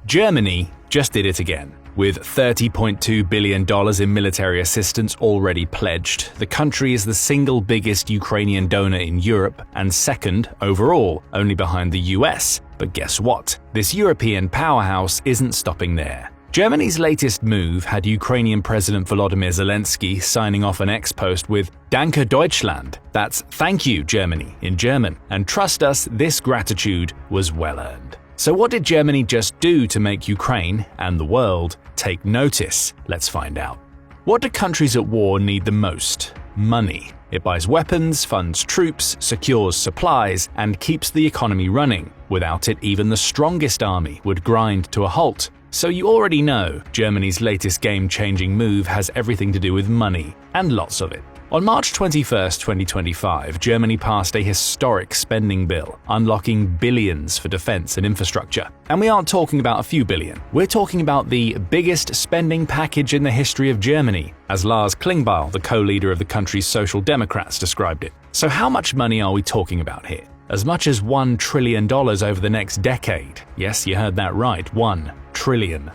Germany just did it again. With $30.2 billion in military assistance already pledged, the country is the single biggest Ukrainian donor in Europe and second overall, only behind the US. But guess what? This European powerhouse isn't stopping there. Germany's latest move had Ukrainian President Volodymyr Zelensky signing off an X post with "Danke Deutschland." That's "Thank you, Germany" in German. And trust us, this gratitude was well earned. So what did Germany just do to make Ukraine and the world take notice? Let's find out. What do countries at war need the most? Money. It buys weapons, funds troops, secures supplies, and keeps the economy running. Without it, even the strongest army would grind to a halt. So you already know, Germany's latest game-changing move has everything to do with money, and lots of it. On March 21, 2025, Germany passed a historic spending bill, unlocking billions for defense and infrastructure. And we aren't talking about a few billion. We're talking about the biggest spending package in the history of Germany, as Lars Klingbeil, the co-leader of the country's Social Democrats, described it. So how much money are we talking about here? As much as $1 trillion over the next decade. Yes, you heard that right, $1 trillion.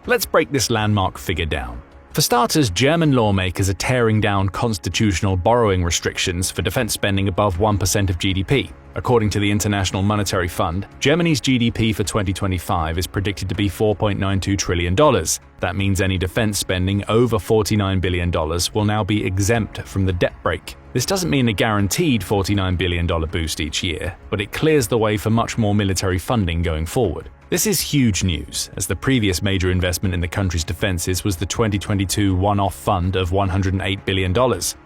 Let's break this landmark figure down. For starters, German lawmakers are tearing down constitutional borrowing restrictions for defense spending above 1% of GDP. According to the International Monetary Fund, Germany's GDP for 2025 is predicted to be $4.92 trillion. That means any defense spending over $49 billion will now be exempt from the debt brake. This doesn't mean a guaranteed $49 billion boost each year, but it clears the way for much more military funding going forward. This is huge news, as the previous major investment in the country's defenses was the 2022 one-off fund of $108 billion,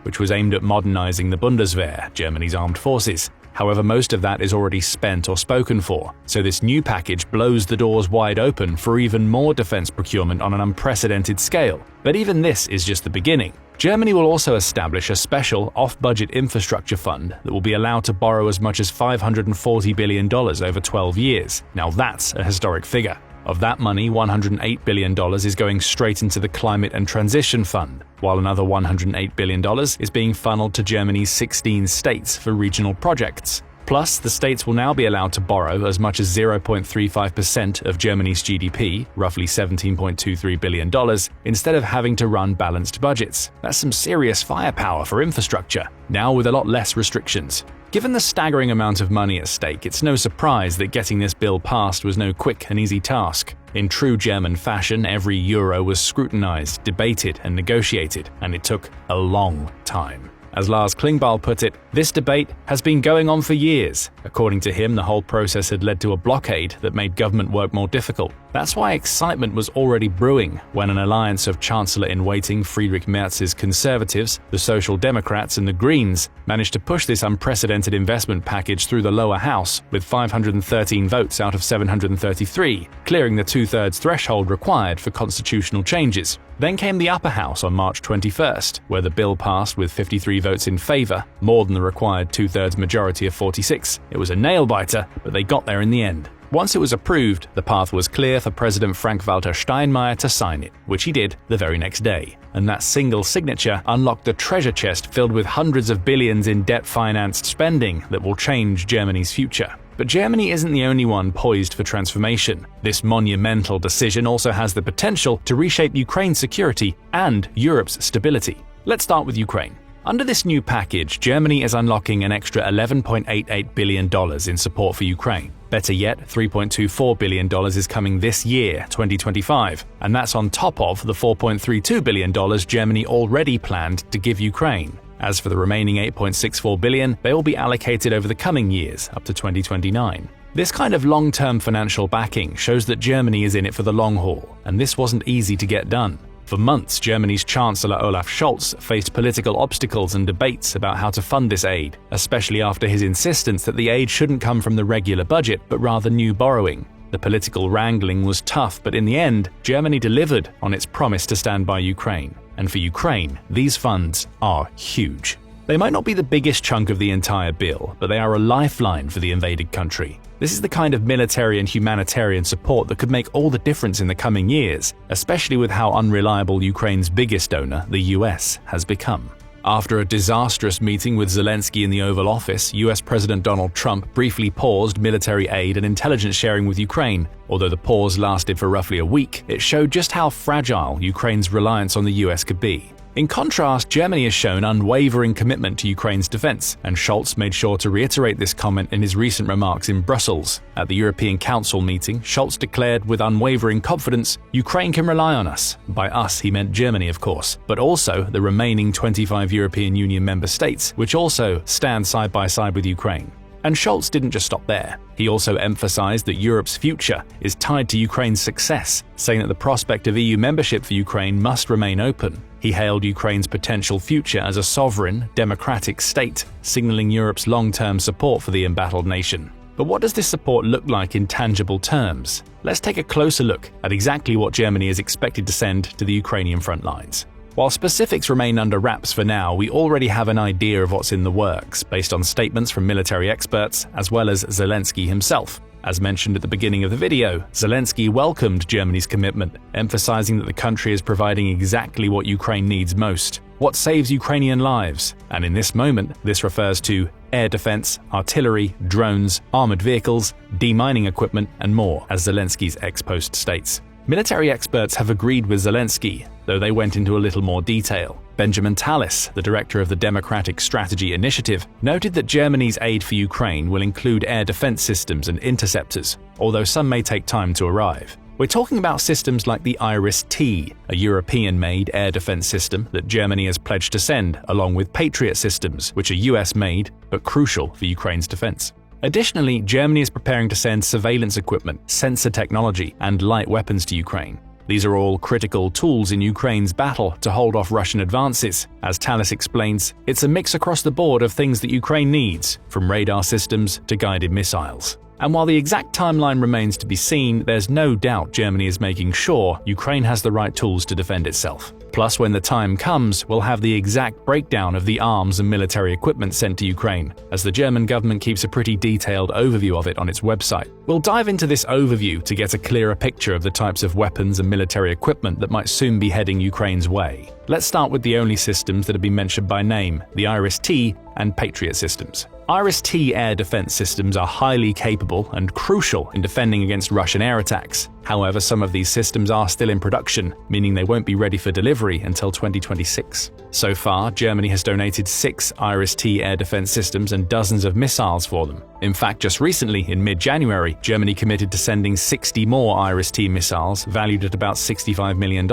which was aimed at modernizing the Bundeswehr, Germany's armed forces. However, most of that is already spent or spoken for, so this new package blows the doors wide open for even more defense procurement on an unprecedented scale. But even this is just the beginning. Germany will also establish a special off-budget infrastructure fund that will be allowed to borrow as much as $540 billion over 12 years. Now that's a historic figure. Of that money, $108 billion is going straight into the Climate and Transition Fund, while another $108 billion is being funneled to Germany's 16 states for regional projects. Plus, the states will now be allowed to borrow as much as 0.35% of Germany's GDP, roughly $17.23 billion, instead of having to run balanced budgets. That's some serious firepower for infrastructure, now with a lot less restrictions. Given the staggering amount of money at stake, it's no surprise that getting this bill passed was no quick and easy task. In true German fashion, every euro was scrutinized, debated, and negotiated, and it took a long time. As Lars Klingbeil put it, this debate has been going on for years. According to him, the whole process had led to a blockade that made government work more difficult. That's why excitement was already brewing when an alliance of Chancellor-in-Waiting Friedrich Merz's Conservatives, the Social Democrats, and the Greens managed to push this unprecedented investment package through the lower house with 513 votes out of 733, clearing the two-thirds threshold required for constitutional changes. Then came the upper house on March 21st, where the bill passed with 53 votes in favor, more than the required two-thirds majority of 46. It was a nail-biter, but they got there in the end. Once it was approved, the path was clear for President Frank-Walter Steinmeier to sign it, which he did the very next day. And that single signature unlocked a treasure chest filled with hundreds of billions in debt-financed spending that will change Germany's future. But Germany isn't the only one poised for transformation. This monumental decision also has the potential to reshape Ukraine's security and Europe's stability. Let's start with Ukraine. Under this new package, Germany is unlocking an extra $11.88 billion in support for Ukraine. Better yet, $3.24 billion is coming this year, 2025, and that's on top of the $4.32 billion Germany already planned to give Ukraine. As for the remaining $8.64 billion, they will be allocated over the coming years, up to 2029. This kind of long-term financial backing shows that Germany is in it for the long haul, and this wasn't easy to get done. For months, Germany's Chancellor Olaf Scholz faced political obstacles and debates about how to fund this aid, especially after his insistence that the aid shouldn't come from the regular budget, but rather new borrowing. The political wrangling was tough, but in the end, Germany delivered on its promise to stand by Ukraine. And for Ukraine, these funds are huge. They might not be the biggest chunk of the entire bill, but they are a lifeline for the invaded country. This is the kind of military and humanitarian support that could make all the difference in the coming years, especially with how unreliable Ukraine's biggest donor, the US, has become. After a disastrous meeting with Zelensky in the Oval Office, US President Donald Trump briefly paused military aid and intelligence sharing with Ukraine. Although the pause lasted for roughly a week, it showed just how fragile Ukraine's reliance on the US could be. In contrast, Germany has shown unwavering commitment to Ukraine's defense, and Scholz made sure to reiterate this comment in his recent remarks in Brussels. At the European Council meeting, Scholz declared with unwavering confidence, "Ukraine can rely on us." By us, he meant Germany, of course, but also the remaining 25 European Union member states, which also stand side by side with Ukraine. And Scholz didn't just stop there. He also emphasized that Europe's future is tied to Ukraine's success, saying that the prospect of EU membership for Ukraine must remain open. He hailed Ukraine's potential future as a sovereign, democratic state, signaling Europe's long-term support for the embattled nation. But what does this support look like in tangible terms? Let's take a closer look at exactly what Germany is expected to send to the Ukrainian front lines. While specifics remain under wraps for now, we already have an idea of what's in the works, based on statements from military experts, as well as Zelensky himself. As mentioned at the beginning of the video, Zelensky welcomed Germany's commitment, emphasizing that the country is providing exactly what Ukraine needs most, what saves Ukrainian lives. And in this moment, this refers to air defense, artillery, drones, armored vehicles, demining equipment, and more, as Zelensky's ex-post states. Military experts have agreed with Zelensky, though they went into a little more detail. Benjamin Tallis, the director of the Democratic Strategy Initiative, noted that Germany's aid for Ukraine will include air defense systems and interceptors, although some may take time to arrive. We're talking about systems like the Iris-T, a European-made air defense system that Germany has pledged to send, along with Patriot systems, which are US-made but crucial for Ukraine's defense. Additionally, Germany is preparing to send surveillance equipment, sensor technology, and light weapons to Ukraine. These are all critical tools in Ukraine's battle to hold off Russian advances. As Tallis explains, it's a mix across the board of things that Ukraine needs, from radar systems to guided missiles. And while the exact timeline remains to be seen, there's no doubt Germany is making sure Ukraine has the right tools to defend itself. Plus, when the time comes, we'll have the exact breakdown of the arms and military equipment sent to Ukraine, as the German government keeps a pretty detailed overview of it on its website. We'll dive into this overview to get a clearer picture of the types of weapons and military equipment that might soon be heading Ukraine's way. Let's start with the only systems that have been mentioned by name, the Iris-T and Patriot systems. Iris-T air defense systems are highly capable and crucial in defending against Russian air attacks. However, some of these systems are still in production, meaning they won't be ready for delivery until 2026. So far, Germany has donated 6 Iris-T air defense systems and dozens of missiles for them. In fact, just recently, in mid-January, Germany committed to sending 60 more Iris-T missiles valued at about $65 million,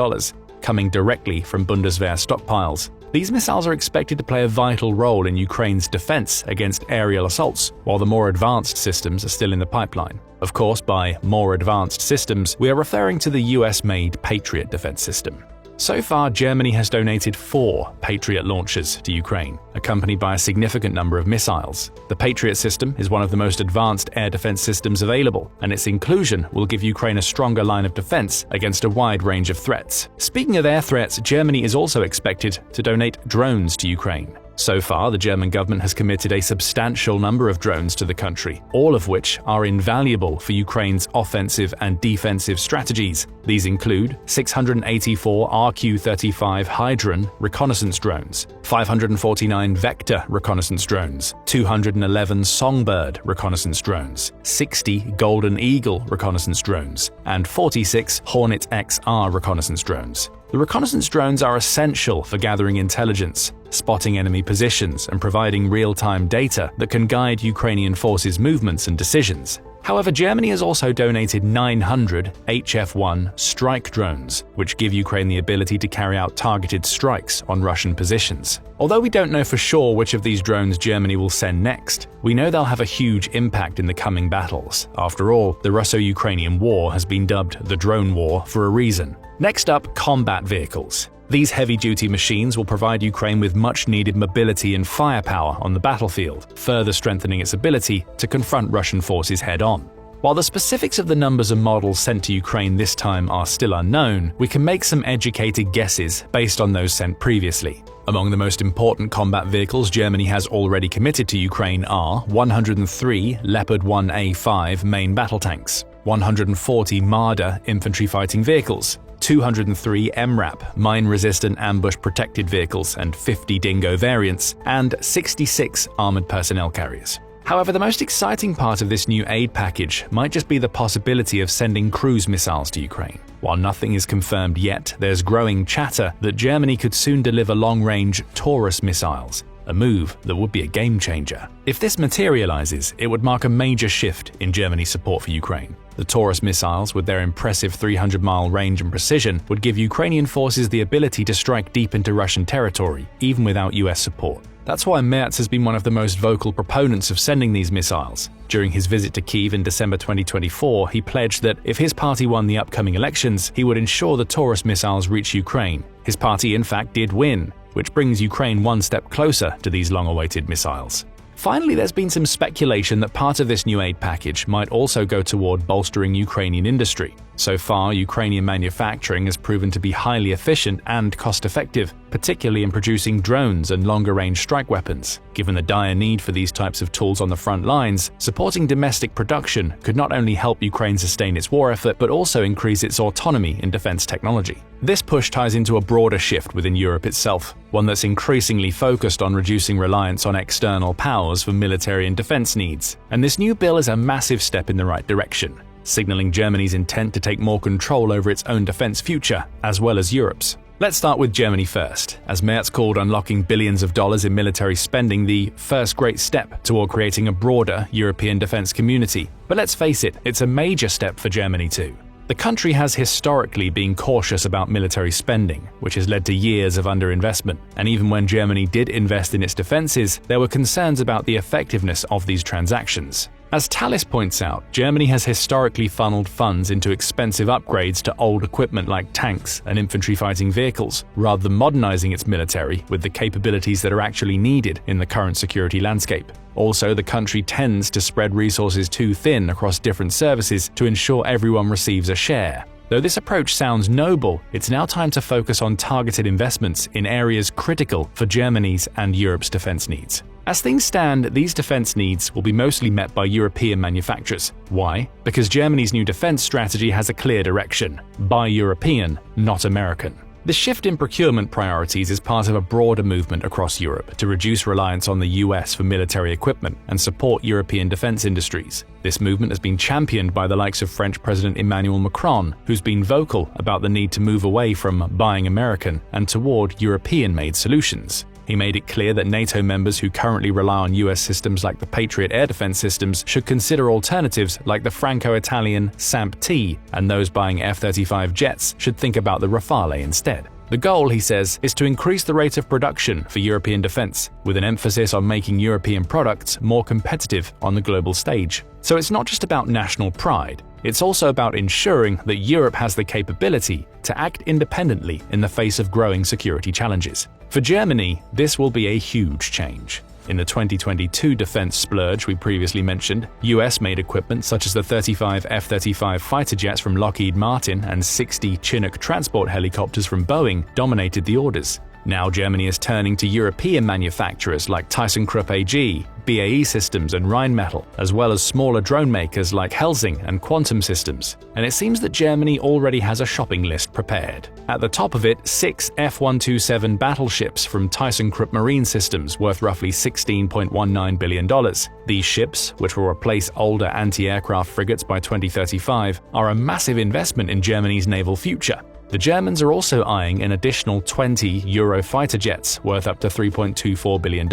coming directly from Bundeswehr stockpiles. These missiles are expected to play a vital role in Ukraine's defense against aerial assaults, while the more advanced systems are still in the pipeline. Of course, by more advanced systems, we are referring to the US-made Patriot defense system. So far, Germany has donated 4 Patriot launchers to Ukraine, accompanied by a significant number of missiles. The Patriot system is one of the most advanced air defense systems available, and its inclusion will give Ukraine a stronger line of defense against a wide range of threats. Speaking of air threats, Germany is also expected to donate drones to Ukraine. So far, the German government has committed a substantial number of drones to the country, all of which are invaluable for Ukraine's offensive and defensive strategies. These include 684 RQ-35 Hydron reconnaissance drones, 549 Vector reconnaissance drones, 211 Songbird reconnaissance drones, 60 Golden Eagle reconnaissance drones, and 46 Hornet XR reconnaissance drones. The reconnaissance drones are essential for gathering intelligence, spotting enemy positions, and providing real-time data that can guide Ukrainian forces' movements and decisions. However, Germany has also donated 900 HF-1 strike drones, which give Ukraine the ability to carry out targeted strikes on Russian positions. Although we don't know for sure which of these drones Germany will send next, we know they'll have a huge impact in the coming battles. After all, the Russo-Ukrainian war has been dubbed the drone war for a reason. Next up, combat vehicles. These heavy-duty machines will provide Ukraine with much-needed mobility and firepower on the battlefield, further strengthening its ability to confront Russian forces head-on. While the specifics of the numbers and models sent to Ukraine this time are still unknown, we can make some educated guesses based on those sent previously. Among the most important combat vehicles Germany has already committed to Ukraine are 103 Leopard 1A5 main battle tanks, 140 Marder infantry fighting vehicles, 203 MRAP, mine-resistant ambush-protected vehicles and 50 Dingo variants, and 66 armored personnel carriers. However, the most exciting part of this new aid package might just be the possibility of sending cruise missiles to Ukraine. While nothing is confirmed yet, there's growing chatter that Germany could soon deliver long-range Taurus missiles, a move that would be a game-changer. If this materializes, it would mark a major shift in Germany's support for Ukraine. The Taurus missiles, with their impressive 300-mile range and precision, would give Ukrainian forces the ability to strike deep into Russian territory, even without US support. That's why Merz has been one of the most vocal proponents of sending these missiles. During his visit to Kyiv in December 2024, he pledged that if his party won the upcoming elections, he would ensure the Taurus missiles reach Ukraine. His party, in fact, did win, which brings Ukraine one step closer to these long-awaited missiles. Finally, there's been some speculation that part of this new aid package might also go toward bolstering Ukrainian industry. So far, Ukrainian manufacturing has proven to be highly efficient and cost-effective, particularly in producing drones and longer-range strike weapons. Given the dire need for these types of tools on the front lines, supporting domestic production could not only help Ukraine sustain its war effort, but also increase its autonomy in defense technology. This push ties into a broader shift within Europe itself, one that's increasingly focused on reducing reliance on external powers for military and defense needs. And this new bill is a massive step in the right direction, signaling Germany's intent to take more control over its own defense future, as well as Europe's. Let's start with Germany first, as Merz called unlocking billions of dollars in military spending the first great step toward creating a broader European defense community. But let's face it, it's a major step for Germany too. The country has historically been cautious about military spending, which has led to years of underinvestment. And even when Germany did invest in its defenses, there were concerns about the effectiveness of these transactions. As Tallis points out, Germany has historically funneled funds into expensive upgrades to old equipment like tanks and infantry fighting vehicles, rather than modernizing its military with the capabilities that are actually needed in the current security landscape. Also, the country tends to spread resources too thin across different services to ensure everyone receives a share. Though this approach sounds noble, it's now time to focus on targeted investments in areas critical for Germany's and Europe's defense needs. As things stand, these defense needs will be mostly met by European manufacturers. Why? Because Germany's new defense strategy has a clear direction: buy European, not American. The shift in procurement priorities is part of a broader movement across Europe to reduce reliance on the US for military equipment and support European defense industries. This movement has been championed by the likes of French President Emmanuel Macron, who's been vocal about the need to move away from buying American and toward European-made solutions. He made it clear that NATO members who currently rely on US systems like the Patriot air defense systems should consider alternatives like the Franco-Italian SAMP-T, and those buying F-35 jets should think about the Rafale instead. The goal, he says, is to increase the rate of production for European defense, with an emphasis on making European products more competitive on the global stage. So it's not just about national pride, it's also about ensuring that Europe has the capability to act independently in the face of growing security challenges. For Germany, this will be a huge change. In the 2022 defense splurge we previously mentioned, US-made equipment such as the 35 F-35 fighter jets from Lockheed Martin and 60 Chinook transport helicopters from Boeing dominated the orders. Now Germany is turning to European manufacturers like ThyssenKrupp AG, BAE Systems and Rheinmetall, as well as smaller drone makers like Helsing and Quantum Systems. And it seems that Germany already has a shopping list prepared. At the top of it, 6 F-127 battleships from ThyssenKrupp Marine Systems worth roughly $16.19 billion. These ships, which will replace older anti-aircraft frigates by 2035, are a massive investment in Germany's naval future. The Germans are also eyeing an additional 20 Eurofighter jets worth up to $3.24 billion.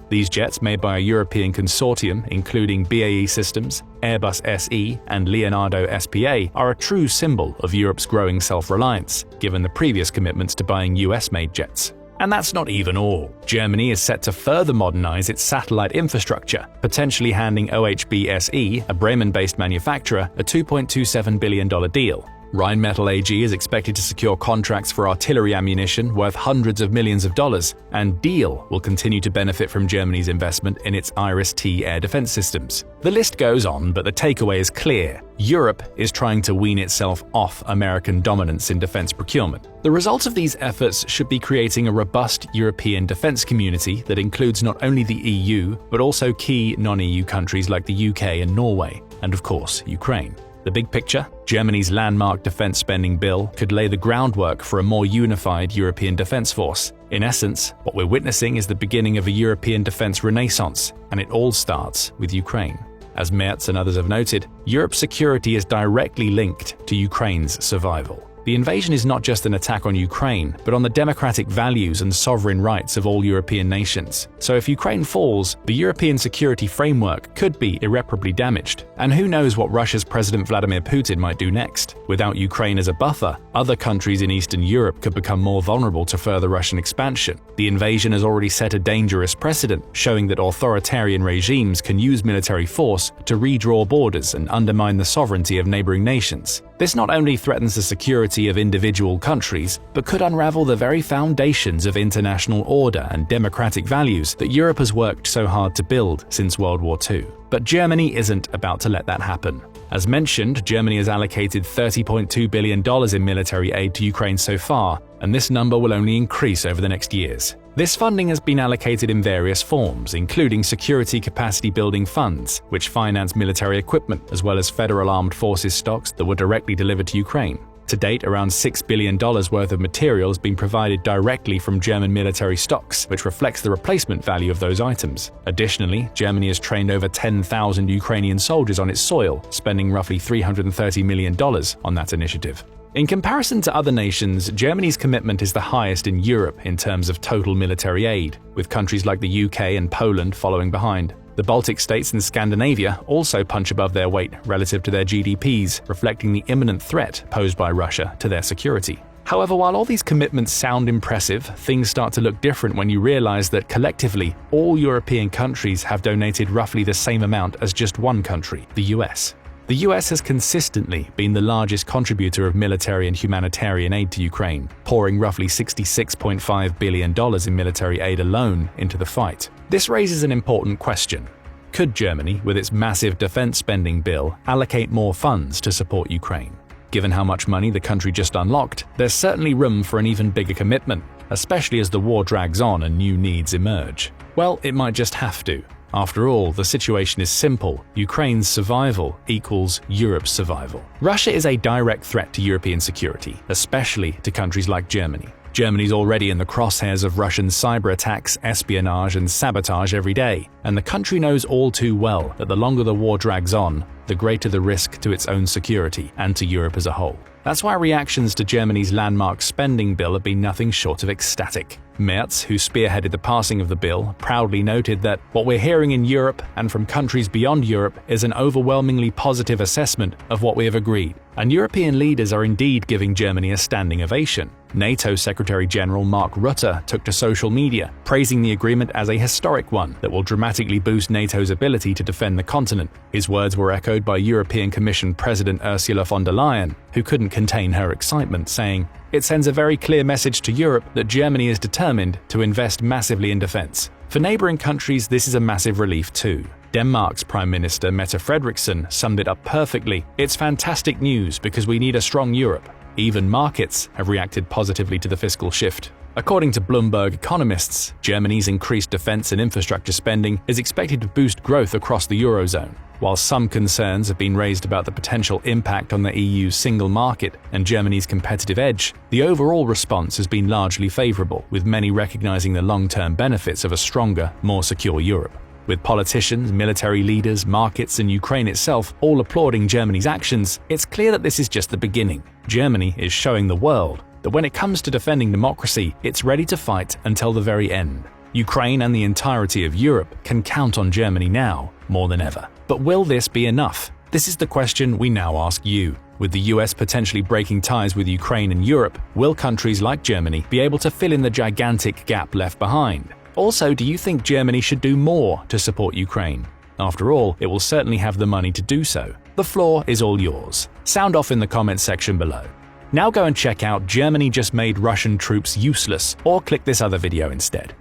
These jets, made by a European consortium including BAE Systems, Airbus SE and Leonardo SPA, are a true symbol of Europe's growing self-reliance, given the previous commitments to buying US-made jets. And that's not even all. Germany is set to further modernize its satellite infrastructure, potentially handing OHB SE, a Bremen-based manufacturer, a $2.27 billion deal. Rheinmetall AG is expected to secure contracts for artillery ammunition worth hundreds of millions of dollars, and Diehl will continue to benefit from Germany's investment in its Iris-T air defense systems. The list goes on, but the takeaway is clear. Europe is trying to wean itself off American dominance in defense procurement. The result of these efforts should be creating a robust European defense community that includes not only the EU, but also key non-EU countries like the UK and Norway, and of course, Ukraine. The big picture: Germany's landmark defense spending bill could lay the groundwork for a more unified European defense force. In essence, what we're witnessing is the beginning of a European defense renaissance, and it all starts with Ukraine. As Merz and others have noted, Europe's security is directly linked to Ukraine's survival. The invasion is not just an attack on Ukraine, but on the democratic values and sovereign rights of all European nations. So if Ukraine falls, the European security framework could be irreparably damaged. And who knows what Russia's President Vladimir Putin might do next? Without Ukraine as a buffer, other countries in Eastern Europe could become more vulnerable to further Russian expansion. The invasion has already set a dangerous precedent, showing that authoritarian regimes can use military force to redraw borders and undermine the sovereignty of neighboring nations. This not only threatens the security of individual countries, but could unravel the very foundations of international order and democratic values that Europe has worked so hard to build since World War II. But Germany isn't about to let that happen. As mentioned, Germany has allocated $30.2 billion in military aid to Ukraine so far, and this number will only increase over the next years. This funding has been allocated in various forms, including security capacity building funds, which finance military equipment, as well as federal armed forces stocks that were directly delivered to Ukraine. To date, around $6 billion worth of material has been provided directly from German military stocks, which reflects the replacement value of those items. Additionally, Germany has trained over 10,000 Ukrainian soldiers on its soil, spending roughly $330 million on that initiative. In comparison to other nations, Germany's commitment is the highest in Europe in terms of total military aid, with countries like the UK and Poland following behind. The Baltic states and Scandinavia also punch above their weight relative to their GDPs, reflecting the imminent threat posed by Russia to their security. However, while all these commitments sound impressive, things start to look different when you realize that collectively, all European countries have donated roughly the same amount as just one country, the US. The US has consistently been the largest contributor of military and humanitarian aid to Ukraine, pouring roughly $66.5 billion in military aid alone into the fight. This raises an important question. Could Germany, with its massive defense spending bill, allocate more funds to support Ukraine? Given how much money the country just unlocked, there's certainly room for an even bigger commitment, especially as the war drags on and new needs emerge. Well, it might just have to. After all, the situation is simple. Ukraine's survival equals Europe's survival. Russia is a direct threat to European security, especially to countries like Germany. Germany's already in the crosshairs of Russian cyber attacks, espionage, and sabotage every day, and the country knows all too well that the longer the war drags on, the greater the risk to its own security and to Europe as a whole. That's why reactions to Germany's landmark spending bill have been nothing short of ecstatic. Merz, who spearheaded the passing of the bill, proudly noted that what we're hearing in Europe and from countries beyond Europe is an overwhelmingly positive assessment of what we have agreed. And European leaders are indeed giving Germany a standing ovation. NATO Secretary General Mark Rutte took to social media, praising the agreement as a historic one that will dramatically boost NATO's ability to defend the continent. His words were echoed by European Commission President Ursula von der Leyen, who couldn't contain her excitement, saying, "It sends a very clear message to Europe that Germany is determined to invest massively in defense." For neighboring countries, this is a massive relief too. Denmark's Prime Minister Mette Frederiksen summed it up perfectly. "It's fantastic news because we need a strong Europe." Even markets have reacted positively to the fiscal shift. According to Bloomberg economists, Germany's increased defense and infrastructure spending is expected to boost growth across the Eurozone. While some concerns have been raised about the potential impact on the EU's single market and Germany's competitive edge, the overall response has been largely favorable, with many recognizing the long-term benefits of a stronger, more secure Europe. With politicians, military leaders, markets, and Ukraine itself all applauding Germany's actions, it's clear that this is just the beginning. Germany is showing the world that when it comes to defending democracy, it's ready to fight until the very end. Ukraine and the entirety of Europe can count on Germany now more than ever. But will this be enough? This is the question we now ask you. With the US potentially breaking ties with Ukraine and Europe, will countries like Germany be able to fill in the gigantic gap left behind? Also, do you think Germany should do more to support Ukraine? After all, it will certainly have the money to do so. The floor is all yours. Sound off in the comments section below. Now go and check out Germany just made Russian troops useless, or click this other video instead.